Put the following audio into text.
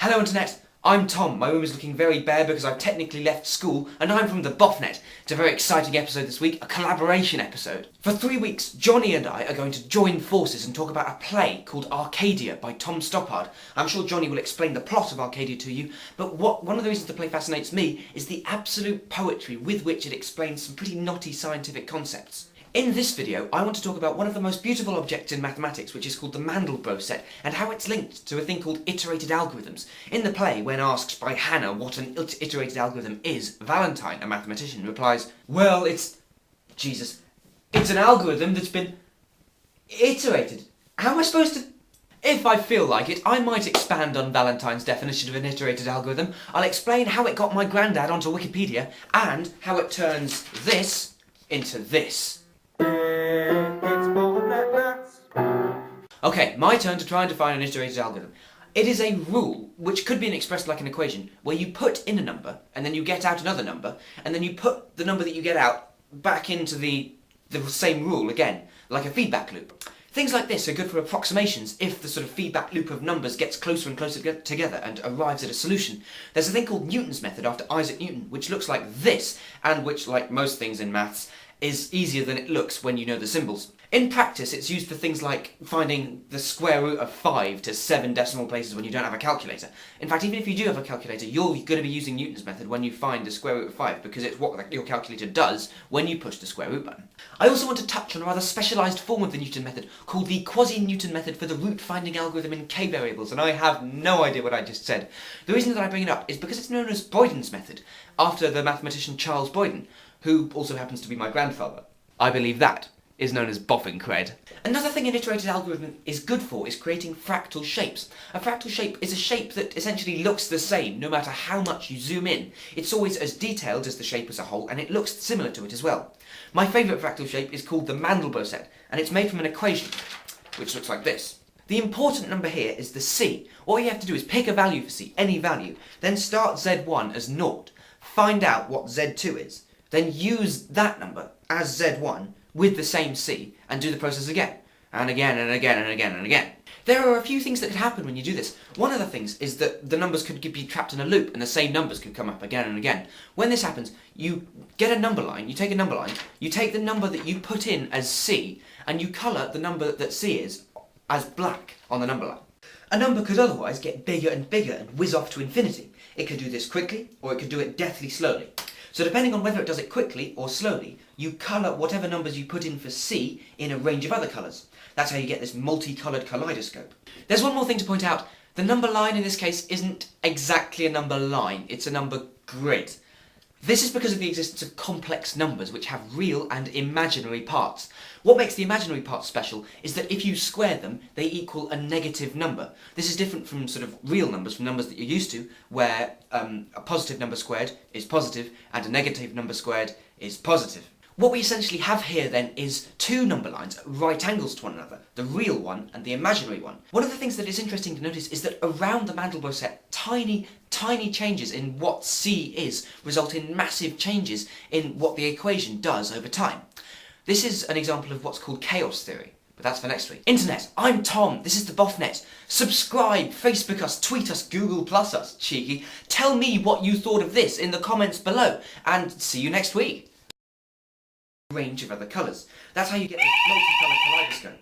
Hello Internet, I'm Tom. My room is looking very bare because I've technically left school and I'm from the BOFNet. It's a very exciting episode this week, a collaboration episode. For 3 weeks, Jonny and I are going to join forces and talk about a play called Arcadia by Tom Stoppard. I'm sure Jonny will explain the plot of Arcadia to you, but one of the reasons the play fascinates me is the absolute poetry with which it explains some pretty knotty scientific concepts. In this video, I want to talk about one of the most beautiful objects in mathematics, which is called the Mandelbrot Set, and how it's linked to a thing called iterated algorithms. In the play, when asked by Hannah what an iterated algorithm is, Valentine, a mathematician, replies, well, it's an algorithm that's been iterated. How am I supposed to... If I feel like it, I might expand on Valentine's definition of an iterated algorithm. I'll explain how it got my granddad onto Wikipedia, and how it turns this into this. Okay, my turn to try and define an iterated algorithm. It is a rule, which could be expressed like an equation, where you put in a number, and then you get out another number, and then you put the number that you get out back into the same rule again, like a feedback loop. Things like this are good for approximations if the sort of feedback loop of numbers gets closer and closer together and arrives at a solution. There's a thing called Newton's method after Isaac Newton, which looks like this, and which, like most things in maths, is easier than it looks when you know the symbols. In practice, it's used for things like finding the square root of 5 to 7 decimal places when you don't have a calculator. In fact, even if you do have a calculator, you're going to be using Newton's method when you find the square root of 5, because it's what your calculator does when you push the square root button. I also want to touch on a rather specialised form of the Newton method called the Quasi-Newton method for the root-finding algorithm in k variables, and I have no idea what I just said. The reason that I bring it up is because it's known as Boyden's method, after the mathematician Charles Boyden, who also happens to be my grandfather. I believe that is known as boffin cred. Another thing an iterated algorithm is good for is creating fractal shapes. A fractal shape is a shape that essentially looks the same no matter how much you zoom in. It's always as detailed as the shape as a whole, and it looks similar to it as well. My favourite fractal shape is called the Mandelbrot Set, and it's made from an equation, which looks like this. The important number here is the c. All you have to do is pick a value for c, any value, then start z1 as 0, find out what z2 is, then use that number as z1 with the same c, and do the process again, and again, and again, and again, and again. There are a few things that could happen when you do this. One of the things is that the numbers could be trapped in a loop, and the same numbers could come up again and again. When this happens, you get a number line, you take a number line, you take the number that you put in as c, and you colour the number that c is as black on the number line. A number could otherwise get bigger and bigger and whiz off to infinity. It could do this quickly, or it could do it deathly slowly. So depending on whether it does it quickly or slowly, you colour whatever numbers you put in for C in a range of other colours. That's how you get this multicoloured kaleidoscope. There's one more thing to point out. The number line in this case isn't exactly a number line, it's a number grid. This is because of the existence of complex numbers which have real and imaginary parts. What makes the imaginary parts special is that if you square them, they equal a negative number. This is different from sort of real numbers, from numbers that you're used to, where a positive number squared is positive and a negative number squared is positive. What we essentially have here then is two number lines at right angles to one another, the real one and the imaginary one. One of the things that is interesting to notice is that around the Mandelbrot set, tiny changes in what C is result in massive changes in what the equation does over time. This is an example of what's called chaos theory, but that's for next week. Internet, I'm Tom, this is the BOFNet. Subscribe, Facebook us, tweet us, Google Plus us, cheeky. Tell me what you thought of this in the comments below, and see you next week. Range of other colours. That's how you get this multicoloured kaleidoscope.